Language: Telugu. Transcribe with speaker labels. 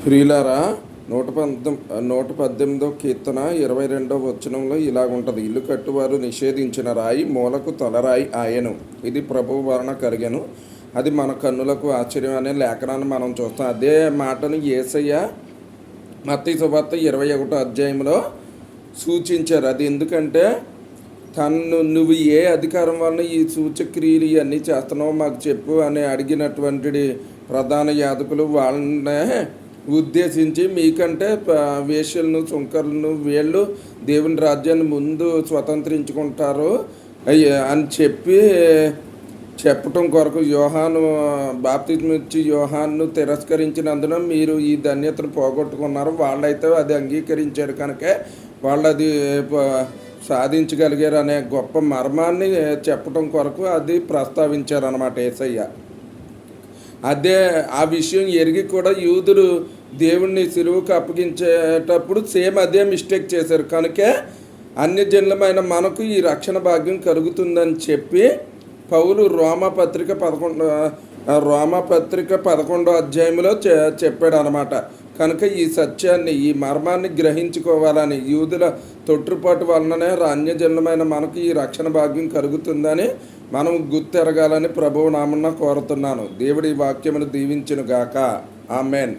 Speaker 1: ప్రియులారా, 118 కీర్తన 22 ఇలాగుంటుంది. ఇల్లు కట్టువారు నిషేధించిన రాయి మూలకు తలరాయి ఆయను, ఇది ప్రభువు వలన కరిగెను, అది మన కన్నులకు ఆశ్చర్యం అనే లేఖనాన్ని మనం చూస్తాం. అదే మాటను యేసయ్య మత్తయి సువార్త 21 సూచించారు. అది ఎందుకంటే నువ్వు ఏ అధికారం వలన ఈ సూచక్రియలు ఇవన్నీ చేస్తున్నావో మాకు చెప్పు అని అడిగినటువంటి ప్రధాన యాజకులు వాళ్ళనే ఉద్దేశించి, మీకంటే వేశ్యలను సుంకర్లను వీళ్ళు దేవుని రాజ్యాన్ని ముందు స్వతంత్రించుకుంటారు అని చెప్పటం కొరకు యోహాను బాప్తిస్మం ఇచ్చి యోహాను తిరస్కరించినందున మీరు ఈ ధన్యతను పోగొట్టుకున్నారు. వాళ్ళైతే అది అంగీకరించారు కనుక వాళ్ళు అది సాధించగలిగారు అనే గొప్ప మర్మాన్ని చెప్పటం కొరకు అది ప్రస్తావించారన్నమాట యేసయ్య. అదే ఆ విషయం ఎరిగి కూడా యూదులు దేవుణ్ణి సిలువకు అప్పగించేటప్పుడు సేమ్ అదే మిస్టేక్ చేశారు. కనుకే అన్యజనులమైన మనకు ఈ రక్షణ భాగ్యం కలుగుతుందని చెప్పి పౌలు రోమాపత్రిక 11 చెప్పాడు అనమాట. కనుక ఈ సత్యాన్ని, ఈ మర్మాన్ని గ్రహించుకోవాలని, యూదుల తొట్టుపాటు వలననే అన్యజనులమైన మనకు ఈ రక్షణ భాగ్యం కలుగుతుందని మనం గుర్తెరగాలని ప్రభువు నామమున కోరుతున్నాను. దేవుడి వాక్యమును దీవించును గాక. ఆమెన్.